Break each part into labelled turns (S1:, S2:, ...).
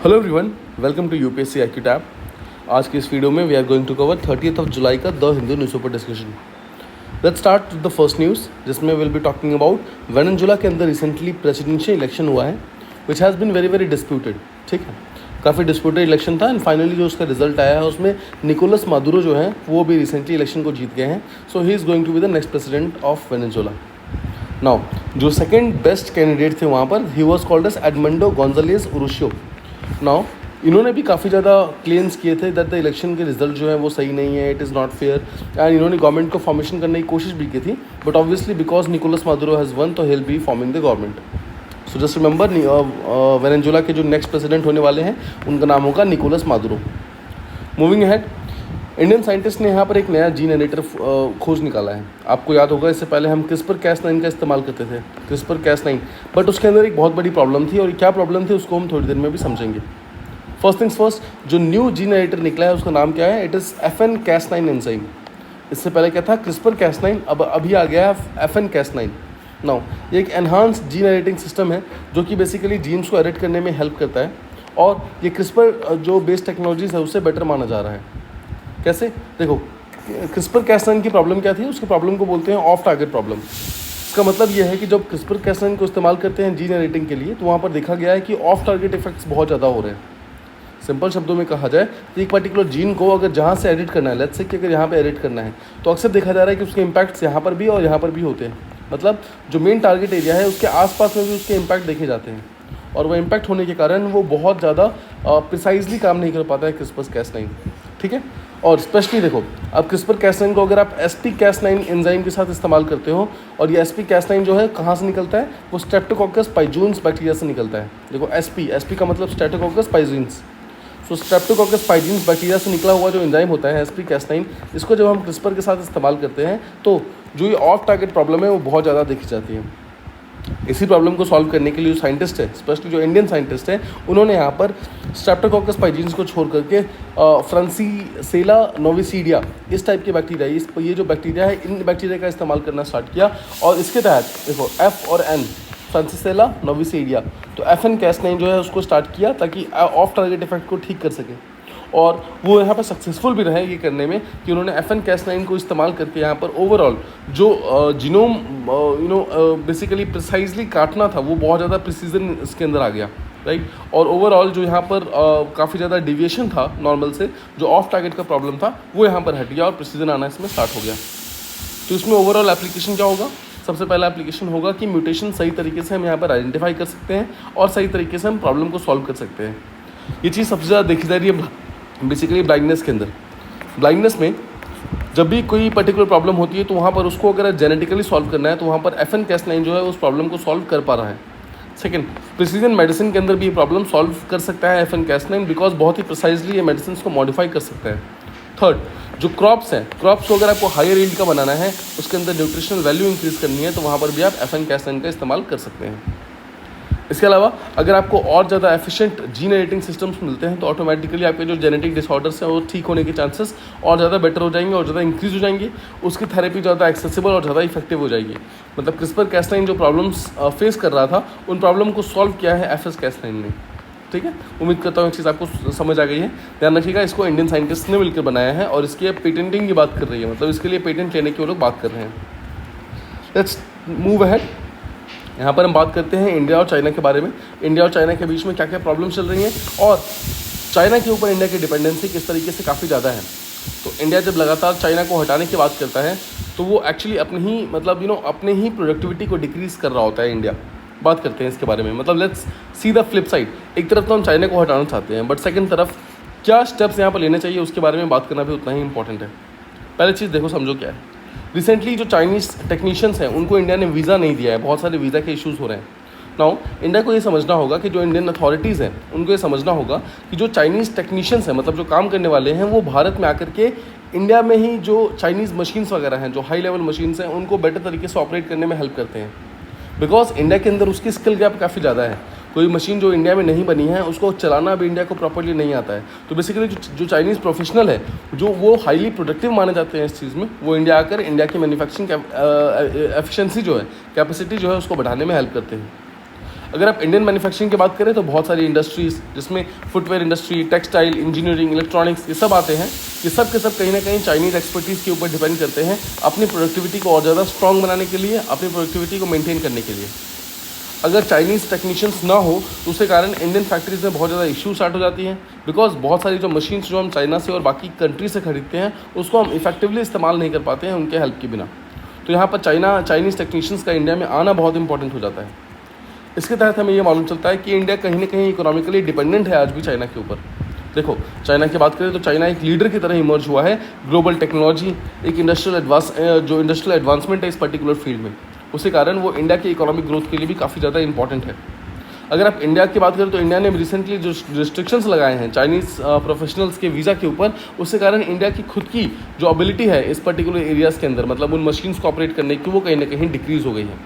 S1: Hello everyone, welcome to UPSC IQ tab. आज की इस वीडियो में we are going to cover 30 जुलाई का the Hindu newspaper discussion. Let's start with the first news, जिसमें will be talking about Venezuela के अंदर रिसेंटली प्रेसिडेंशियल इलेक्शन हुआ है which has been very very disputed. ठीक है, काफ़ी डिस्प्यूटेड इलेक्शन था एंड फाइनली जो उसका रिजल्ट आया है उसमें निकोलस मादुरो जो है वो भी रिसेंटली इलेक्शन को जीत गए हैं। So he is going to be the next president of Venezuela. Now जो सेकेंड बेस्ट कैंडिडेट थे वहाँ पर, he was called as Edmundo Gonzalez Urrutia. Now इन्होंने भी काफ़ी ज़्यादा क्लेम्स किए थे दैट द इलेक्शन के रिजल्ट जो है वो सही नहीं है, it is not fair, and इन्होंने गवर्नमेंट को फॉर्मेशन करने की कोशिश भी की थी, but obviously because Nicolas Maduro has one तो hello be forming the government. So just remember Venezuela के जो नेक्स्ट प्रेसिडेंट होने वाले हैं उनका नाम होगा Nicolas Maduro. Moving ahead, Indian scientist ने यहाँ पर एक नया जीन एडिटर खोज निकाला है। आपको याद होगा इससे पहले हम CRISPR-Cas9 का इस्तेमाल करते थे, CRISPR-Cas9, बट उसके अंदर एक बहुत बड़ी प्रॉब्लम थी, और क्या प्रॉब्लम थी उसको हम थोड़ी देर में भी समझेंगे। फर्स्ट थिंग्स फर्स्ट, जो न्यू जीन एडिटर निकला है उसका नाम क्या है? It is FN-Cas9 enzyme. इससे पहले क्या था? CRISPR-Cas9, अब अभी आ गया है FN-Cas9। नाउ ये एक एनहांस्ड जीन एडिटिंग सिस्टम है जो कि बेसिकली जीन्स को एडिट करने में हेल्प करता है, और ये CRISPR जो बेस्ड टेक्नोलॉजीज है उससे बेटर माना जा रहा है। कैसे? देखो, CRISPR-Cas9 की प्रॉब्लम क्या थी? उसकी प्रॉब्लम को बोलते हैं ऑफ टारगेट प्रॉब्लम। इसका मतलब ये है कि जब CRISPR-Cas9 को इस्तेमाल करते हैं जीन एडिटिंग के लिए तो वहाँ पर देखा गया है कि ऑफ टारगेट इफेक्ट्स बहुत ज़्यादा हो रहे हैं। सिंपल शब्दों में कहा जाए तो एक पर्टिकुलर जीन को अगर जहाँ से एडिट करना है, लेट्स से कि अगर यहाँ पे एडिट करना है, तो अक्सर देखा जा रहा है कि उसके इम्पैक्ट्स यहाँ पर भी और यहाँ पर भी होते हैं। मतलब जो मेन टारगेट एरिया है उसके आसपास में भी उसके इम्पैक्ट देखे जाते हैं, और वो इम्पैक्ट होने के कारण वो बहुत ज़्यादा प्रिसाइजली काम नहीं कर पाता है CRISPR-Cas9। ठीक है, और स्पेशली देखो, अब CRISPR-Cas9 को अगर आप SP-Cas9 एंजाइम के साथ इस्तेमाल करते हो, और ये SP-Cas9 जो है कहाँ से निकलता है? वो स्ट्रेप्टोकोकस पाइजून्स बैक्टीरिया से निकलता है। देखो, SP का मतलब स्ट्रेप्टोकोकस पाइजून्स। सो स्ट्रेप्टोकोकस पाइजून्स बैक्टीरिया से निकला हुआ जो एंजाइम होता है SP-Cas9, इसको जब हम CRISPR के साथ इस्तेमाल करते हैं तो जो ये ऑफ टारगेट प्रॉब्लम है वो बहुत ज़्यादा देखी जाती है। इसी प्रॉब्लम को सॉल्व करने के लिए जो साइंटिस्ट है, स्पेशली जो इंडियन साइंटिस्ट हैं, उन्होंने यहाँ पर स्ट्रेप्टोकोकस पाइजीन्स को छोड़ करके फ्रांसीसेला नोविसीडिया इस टाइप के बैक्टीरिया, ये जो बैक्टीरिया है, इन बैक्टीरिया का इस्तेमाल करना स्टार्ट किया, और इसके तहत देखो F और N, फ्रांसीसेला नोविसीडिया, तो FN-Cas9 जो है उसको स्टार्ट किया ताकि ऑफ टारगेट इफेक्ट को ठीक कर सके, और वो यहाँ पर सक्सेसफुल भी रहे ये करने में कि उन्होंने FN-Cas9 को इस्तेमाल करके यहाँ पर ओवरऑल जो जीनोम बेसिकली प्रिसाइजली काटना था वो बहुत ज़्यादा प्रिसीजन इसके अंदर आ गया, राइट। और ओवरऑल जो यहाँ पर काफ़ी ज़्यादा डिविएशन था नॉर्मल से, जो ऑफ टारगेट का प्रॉब्लम था, वो यहाँ पर हट गया और प्रिसीजन आना इसमें स्टार्ट हो गया। तो इसमें ओवरऑल एप्लीकेशन क्या होगा? सबसे पहला एप्लीकेशन होगा कि म्यूटेशन सही तरीके से हम यहाँ पर आइडेंटिफाई कर सकते हैं और सही तरीके से हम प्रॉब्लम को सॉल्व कर सकते हैं। ये चीज़ सबसे ज़्यादा देखी जा रही है बेसिकली ब्लाइंडनेस के अंदर। ब्लाइंडनेस में जब भी कोई पर्टिकुलर प्रॉब्लम होती है तो वहाँ पर उसको अगर जेनेटिकली सॉल्व करना है तो वहाँ पर FN-Cas9 जो है उस प्रॉब्लम को सॉल्व कर पा रहा है। सेकंड, प्रिसीजन मेडिसिन के अंदर भी ये प्रॉब्लम सॉल्व कर सकता है FN-Cas9, बिकॉज बहुत ही प्रिसाइजली ये मेडिसिन को मॉडिफाई कर सकता है। थर्ड, जो क्रॉप्स हैं, क्रॉप्स को अगर आपको हायर यील्ड का बनाना है, उसके अंदर न्यूट्रिशनल वैल्यू इंक्रीज करनी है, तो वहाँ पर भी आप FN-Cas9 का इस्तेमाल कर सकते हैं। इसके अलावा अगर आपको और ज़्यादा एफिशिएंट जीन एडिटिंग सिस्टम्स मिलते हैं तो ऑटोमेटिकली आपके जो जेनेटिक डिसऑर्डर्स हैं वो ठीक होने के चांसेस और ज़्यादा बेटर हो जाएंगे और ज़्यादा इंक्रीज हो जाएंगे, उसकी थेरेपी ज़्यादा एक्सेसिबल और ज़्यादा इफेक्टिव हो जाएगी। मतलब CRISPR-Cas9 जो प्रॉब्लम्स फेस कर रहा था उन प्रॉब्लम को सॉल्व किया है FS-Cas9 ने। ठीक है, उम्मीद करता हूँ एक चीज़ आपको समझ आ गई है। ध्यान रखिएगा, इसको इंडियन साइंटिस्ट ने मिलकर बनाया है और इसकी पेटेंटिंग की बात कर रही है, मतलब इसके लिए पेटेंट लेने की वो लोग बात कर रहे हैं। Let's move ahead. यहाँ पर हम बात करते हैं इंडिया और चाइना के बारे में। इंडिया और चाइना के बीच में क्या क्या प्रॉब्लम चल रही हैं और चाइना के ऊपर इंडिया की डिपेंडेंसी किस तरीके से काफ़ी ज़्यादा है। तो इंडिया जब लगातार चाइना को हटाने की बात करता है तो वो एक्चुअली अपने ही प्रोडक्टिविटी को डिक्रीज़ कर रहा होता है इंडिया। बात करते हैं इसके बारे में, मतलब let's see the flip side. एक तरफ तो हम चाइना को हटाना चाहते हैं, बट सेकेंड तरफ क्या स्टेप्स यहाँ पर लेने चाहिए उसके बारे में बात करना भी उतना ही इंपॉर्टेंट है। पहले चीज़ देखो, समझो क्या है। रिसेंटली जो चाइनीज़ टेक्नीशियंस हैं उनको इंडिया ने वीज़ा नहीं दिया है, बहुत सारे वीज़ा के इश्यूज़ हो रहे हैं। नाउ इंडिया को ये समझना होगा कि जो इंडियन अथॉरिटीज़ हैं उनको ये समझना होगा कि जो चाइनीज़ टेक्नीशियंस हैं, मतलब जो काम करने वाले हैं, वो भारत में आकर के इंडिया में ही जो चाइनीज़ मशीन्स वगैरह हैं, जो हाई लेवल मशीन्स हैं, उनको बेटर तरीके से ऑपरेट करने में हेल्प करते हैं। बिकॉज इंडिया के अंदर उसकी स्किल गैप काफ़ी ज़्यादा है। कोई मशीन जो इंडिया में नहीं बनी है उसको चलाना भी इंडिया को प्रॉपर्ली नहीं आता है। तो बेसिकली जो चाइनीज़ प्रोफेशनल है, जो वो हाईली प्रोडक्टिव माने जाते हैं इस चीज़ में, वो इंडिया आकर इंडिया की मैन्युफैक्चरिंग एफिशिएंसी जो है, कैपेसिटी जो है, उसको बढ़ाने में हेल्प करते हैं। अगर आप इंडियन मैन्युफैक्चरिंग की बात करें तो बहुत सारी इंडस्ट्रीज़ जिसमें footwear industry, textile, engineering, electronics ये सब आते हैं, ये सब के सब कहीं ना कहीं चाइनीज़ एक्सपर्टीज़ के ऊपर डिपेंड करते हैं अपनी प्रोडक्टिविटी को और ज़्यादा स्ट्रॉन्ग बनाने के लिए, अपनी प्रोडक्टिविटी को मेंटेन करने के लिए। अगर चाइनीज़ टेक्नीशियंस ना हो तो उसके कारण इंडियन फैक्ट्रीज़ में बहुत ज़्यादा इशू स्टार्ट हो जाती हैं, बिकॉज बहुत सारी जो मशीन्स जो हम चाइना से और बाकी कंट्री से खरीदते हैं उसको हम इफेक्टिवली इस्तेमाल नहीं कर पाते हैं उनके हेल्प के बिना। तो यहाँ पर चाइनीज़ टेक्नीशियंस का इंडिया में आना बहुत इंपॉर्टेंट हो जाता है। इसके तहत हमें ये मालूम चलता है कि इंडिया कहीं ना कहीं इकोनॉमिकली डिपेंडेंट है आज भी चाइना के ऊपर। देखो, चाइना की बात करें तो चाइना एक लीडर की तरह इमर्ज हुआ है ग्लोबल टेक्नोलॉजी, एक इंडस्ट्रियल एडवांसमेंट है इस पर्टिकुलर फील्ड में। उसी कारण वो इंडिया के इकोनॉमिक ग्रोथ के लिए भी काफ़ी ज़्यादा इंपॉर्टेंट है। अगर आप इंडिया की बात करें तो इंडिया ने रिसेंटली जो रिस्ट्रिक्शंस लगाए हैं चाइनीज़ प्रोफेशनल्स के वीज़ा के ऊपर, उसके कारण इंडिया की खुद की जो एबिलिटी है इस पर्टिकुलर एरियाज़ के अंदर, मतलब उन मशीन्स को ऑपरेट करने की, वो कहीं ना कहीं डिक्रीज़ हो गई है।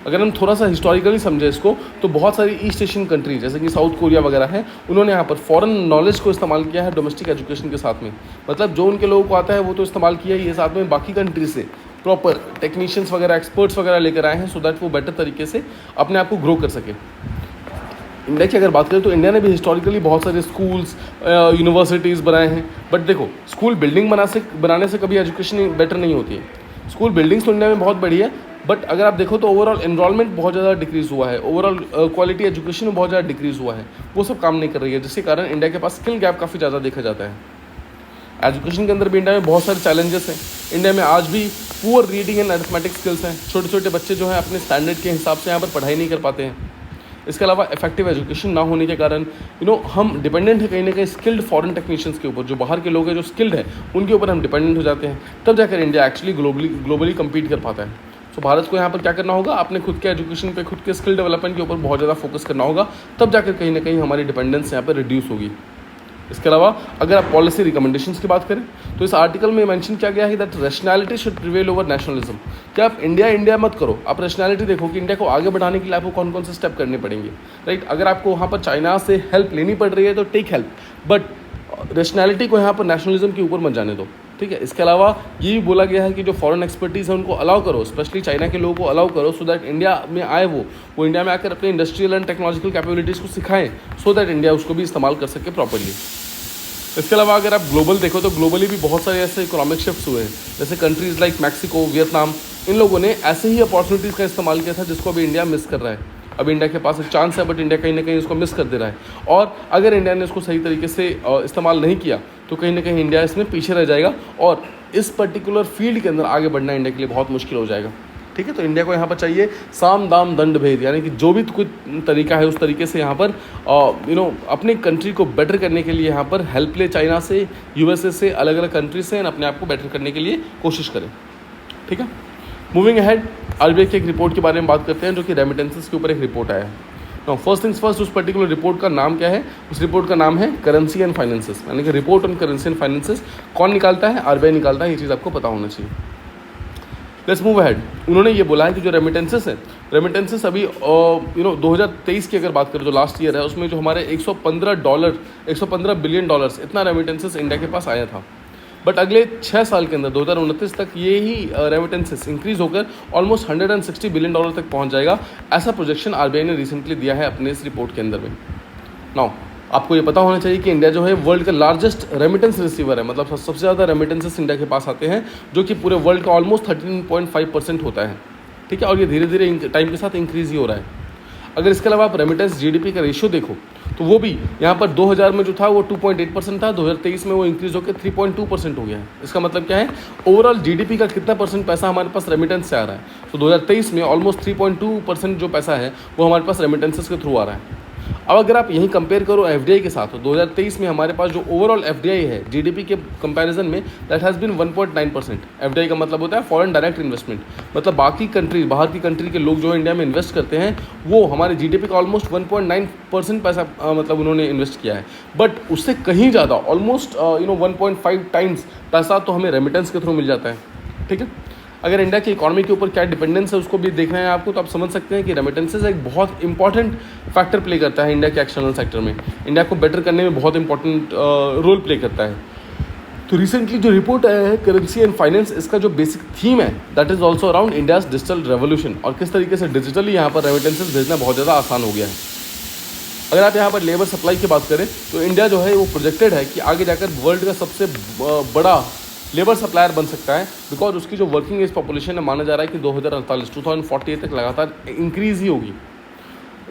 S1: अगर हम थोड़ा सा हिस्टोरिकली समझें इसको तो बहुत सारी ईस्ट एशियन कंट्रीज जैसे कि साउथ कोरिया वगैरह हैं, उन्होंने यहाँ पर फॉरेन नॉलेज को इस्तेमाल किया है डोमेस्टिक एजुकेशन के साथ में। मतलब जो उनके लोगों को आता है वो तो इस्तेमाल किया ही है, साथ में बाकी कंट्री से प्रॉपर टेक्नीशियंस वगैरह, एक्सपर्ट्स वगैरह लेकर आए हैं सो दैट वो बेटर तरीके से अपने आप को ग्रो कर सके। इंडिया की अगर बात करें तो इंडिया ने भी हिस्टोरिकली बहुत सारे स्कूल्स, यूनिवर्सिटीज़ बनाए हैं। बट देखो, स्कूल बिल्डिंग बनाने से कभी एजुकेशन बेटर नहीं होती है। स्कूल बिल्डिंग्स तो इंडिया में बहुत बड़ी है, बट अगर आप देखो तो ओवरऑल एनरोलमेंट बहुत ज़्यादा डिक्रीज़ हुआ है, ओवरऑल क्वालिटी एजुकेशन में बहुत ज़्यादा डिक्रीज़ हुआ है, वो सब काम नहीं कर रही है, जिसके कारण इंडिया के पास स्किल गैप काफ़ी ज़्यादा देखा जाता है। एजुकेशन के अंदर भी इंडिया में बहुत सारे चैलेंजेस हैं। इंडिया में आज भी poor reading and arithmetic skills हैं। छोटे छोटे बच्चे जो हैं अपने स्टैंडर्ड के हिसाब से यहाँ पर पढ़ाई नहीं कर पाते हैं। इसके अलावा इफेक्टिव एजुकेशन ना होने के कारण हम डिपेंडेंट है कहीं ना कहीं स्किल्ड फॉरेन टेक्नीशियंस के ऊपर, जो बाहर के लोग हैं जो स्किल्ड है उनके ऊपर हम डिपेंडेंट हो जाते हैं। तब जाकर इंडिया एक्चुअली ग्लोबली कम्पीट कर पाता है। तो भारत को यहाँ पर क्या करना होगा, अपने खुद के एजुकेशन पे, खुद के स्किल डेवलपमेंट के ऊपर बहुत ज़्यादा फोकस करना होगा, तब जाकर कहीं ना कहीं हमारी डिपेंडेंस यहाँ पर रिड्यूस होगी। इसके अलावा अगर आप पॉलिसी रिकमेंडेशंस की बात करें तो इस आर्टिकल में मेंशन किया गया है that rationality should prevail over nationalism. क्या आप इंडिया मत करो, आप रैशनैलिटी देखो कि इंडिया को आगे बढ़ाने के लिए आपको कौन कौन से स्टेप करने पड़ेंगे, राइट। अगर आपको वहाँ पर चाइना से हेल्प लेनी पड़ रही है तो टेक हेल्प, बट रैशनैलिटी को यहाँ पर नेशनलिज्म के ऊपर मत जाने दो, ठीक है। इसके अलावा ये भी बोला गया है कि जो फॉरेन एक्सपर्टीज़ है उनको अलाउ करो, स्पेशली चाइना के लोगों को अलाउ करो, सो दैट इंडिया में आए, वो इंडिया में आकर अपने इंडस्ट्रियल एंड टेक्नोलॉजिकल कैपेबिलिटीज़ को सिखाएं, सो दैट इंडिया उसको भी इस्तेमाल कर सके प्रॉपरली। इसके अलावा अगर आप ग्लोबल देखो तो ग्लोबली भी बहुत सारे ऐसे इकोनॉमिक शिफ्ट्स हुए हैं, जैसे कंट्रीज़ लाइक मैक्सिको, वियतनाम, इन लोगों ने ऐसे ही अपॉर्चुनिटीज़ का इस्तेमाल किया था जिसको अभी इंडिया मिस कर रहा है। अब इंडिया के पास एक चांस है, बट इंडिया कहीं ना कहीं उसको मिस कर दे रहा है, और अगर इंडिया ने उसको सही तरीके से इस्तेमाल नहीं किया तो कहीं ना कहीं इंडिया इसमें पीछे रह जाएगा, और इस पर्टिकुलर फील्ड के अंदर आगे बढ़ना इंडिया के लिए बहुत मुश्किल हो जाएगा, ठीक है। तो इंडिया को यहाँ पर चाहिए साम दाम दंड भेद, यानी कि जो भी कुछ तरीका है उस तरीके से यहाँ पर अपनी कंट्री को बेटर करने के लिए यहाँ पर हेल्प ले, चाइना से, यूएसए से, अलग अलग कंट्री से, अपने आप को बेटर करने के लिए कोशिश करें, ठीक है। मूविंग अहेड, आरबीआई की एक रिपोर्ट के बारे में बात करते हैं जो कि रेमिटेंसेस के ऊपर एक रिपोर्ट आया है। नाउ फर्स्ट थिंग्स फर्स्ट, उस पर्टिकुलर रिपोर्ट का नाम क्या है? उस रिपोर्ट का नाम है करेंसी एंड फाइनेंसेस, यानी कि report on currency and finances. कौन निकालता है? आरबीआई निकालता है, ये चीज़ आपको पता होना चाहिए। Let's move ahead. उन्होंने ये बोला है कि जो रेमिटेंसेस है, रेमिटेंसेस अभी 2023 की अगर बात करें जो लास्ट ईयर है उसमें जो हमारे 115 बिलियन डॉलर्स इतना रेमिटेंसेस इंडिया के पास आया था। बट अगले 6 साल के अंदर 2029 तक ये ही रेमिटेंसेस इंक्रीज होकर ऑलमोस्ट 160 बिलियन डॉलर तक पहुंच जाएगा, ऐसा प्रोजेक्शन आरबीआई ने रिसेंटली दिया है अपने इस रिपोर्ट के अंदर में। नाउ आपको ये पता होना चाहिए कि इंडिया जो है वर्ल्ड का लार्जेस्ट रेमिटेंस रिसीवर है, मतलब सबसे ज़्यादा रेमिटेंसेस इंडिया के पास आते हैं, जो कि पूरे वर्ल्ड का ऑलमोस्ट 13.5% होता है, ठीक है। और ये धीरे धीरे टाइम के साथ इंक्रीज ही हो रहा है। अगर इसके अलावा आप रेमिटेंस जीडीपी का रेशियो देखो तो वो भी यहाँ पर 2000 में जो था वो 2.8% था, 2023 में वो इंक्रीज होकर 3.2% हो गया है। इसका मतलब क्या है? ओवरऑल जीडीपी का कितना परसेंट पैसा हमारे पास रेमिटेंस से आ रहा है? तो 2023 में ऑलमोस्ट 3.2% जो पैसा है वो हमारे पास रेमिटेंसेस के थ्रू आ रहा है। अब अगर आप यहीं कंपेयर करो एफडीआई के साथ, तो 2023 में हमारे पास जो ओवरऑल एफडीआई है जीडीपी के कंपैरिजन में, दैट हैज़ बीन 1.9%। एफडीआई का मतलब होता है फॉरेन डायरेक्ट इन्वेस्टमेंट, मतलब बाकी कंट्री, बाहर की कंट्री के लोग जो इंडिया में इन्वेस्ट करते हैं वो हमारे जीडीपी का ऑलमोस्ट 1.9% पैसा मतलब उन्होंने इन्वेस्ट किया है। बट उससे कहीं ज़्यादा ऑलमोस्ट 1.5 टाइम्स पैसा तो हमें रेमिटेंस के थ्रू मिल जाता है, ठीक है। अगर इंडिया की इकोनॉमी के ऊपर क्या डिपेंडेंस है उसको भी देखना है आपको, तो आप समझ सकते हैं कि रेमिटेंसेस एक बहुत इंपॉर्टेंट फैक्टर प्ले करता है इंडिया के एक्सटर्नल सेक्टर में, इंडिया को बेटर करने में बहुत इंपॉर्टेंट रोल प्ले करता है। तो रिसेंटली जो रिपोर्ट आया है करेंसी एंड फाइनेंस, इसका जो बेसिक थीम है that is also around India's digital revolution, और किस तरीके से डिजिटली यहाँ पर रेमिटेंसेस भेजना बहुत ज़्यादा आसान हो गया है। अगर आप यहाँ पर लेबर सप्लाई की बात करें तो इंडिया जो है वो प्रोजेक्टेड है कि आगे जाकर वर्ल्ड का सबसे बड़ा लेबर सप्लायर बन सकता है, बिकॉज उसकी जो वर्किंग एज पॉपुलेशन है माना जा रहा है कि 2048 तक लगातार इंक्रीज़ ही होगी।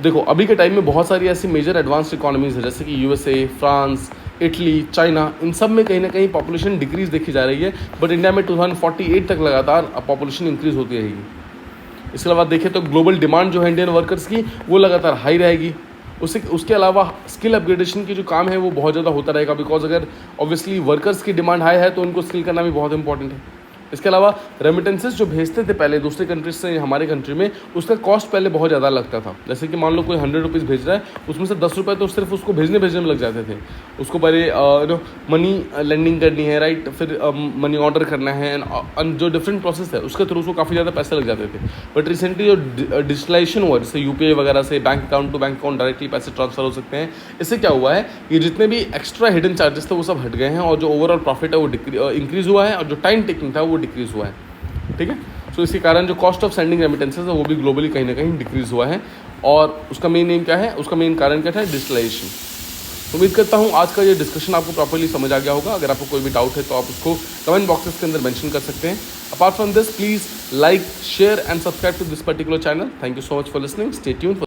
S1: देखो अभी के टाइम में बहुत सारी ऐसी मेजर एडवांस्ड इकोनॉमीज़ है जैसे कि यूएसए, फ्रांस, इटली, चाइना, इन सब में कहीं ना कहीं पॉपुलेशन डिक्रीज़ देखी जा रही है, बट इंडिया में 2048 तक लगातार पॉपुलेशन इंक्रीज़ होती रहेगी। इसके अलावा देखें तो ग्लोबल डिमांड जो है इंडियन वर्कर्स की वो लगातार हाई रहेगी। उसके अलावा स्किल अपग्रेडेशन की जो काम है वो बहुत ज़्यादा होता रहेगा, बिकॉज अगर ऑब्वियसली वर्कर्स की डिमांड हाई है तो उनको स्किल करना भी बहुत इंपॉर्टेंट है। इसके अलावा रेमिटेंसेस जो भेजते थे पहले दूसरे कंट्रीज से हमारे कंट्री में, उसका कॉस्ट पहले बहुत ज़्यादा लगता था। जैसे कि मान लो कोई 100 रुपीज़ भेज रहा है, उसमें से 10 रुपये तो सिर्फ उसको भेजने में लग जाते थे। उसको पहले मनी लेंडिंग करनी है, राइट, फिर मनी ऑर्डर करना है, जो डिफरेंट प्रोसेस है उसके थ्रू उसको काफ़ी ज़्यादा पैसे लग जाते थे। बट रिसेंटली जो डिजिटलाइजेशन हुआ, जैसे यूपीआई वगैरह से bank account to bank account directly पैसे ट्रांसफर हो सकते हैं, इससे क्या हुआ है कि जितने भी एक्स्ट्रा हिडन चार्जेस थे वो सब हट गए हैं, और जो ओवरऑल प्रॉफिट है वो इंक्रीज़ हुआ है, और जो टाइम टेकिंग था वो डिक्रीज़ हुआ है। ठीक है, सो इसके कारण जो कॉस्ट ऑफ सेंडिंग रेमिटेंसेज है वो भी ग्लोबली कहीं ना कहीं डिक्रीज़ हुआ है, और उसका मेन एम क्या है, उसका मेन कारण क्या था, डिजिटलाइजेशन। उम्मीद करता हूँ आज का ये डिस्कशन आपको प्रॉपर्ली समझ आ गया होगा। अगर आपको कोई भी डाउट है तो आप उसको कमेंट बॉक्सेस के अंदर मेंशन कर सकते हैं। Apart from this, please like, share and subscribe to this particular channel. Thank you so much for listening. Stay tuned.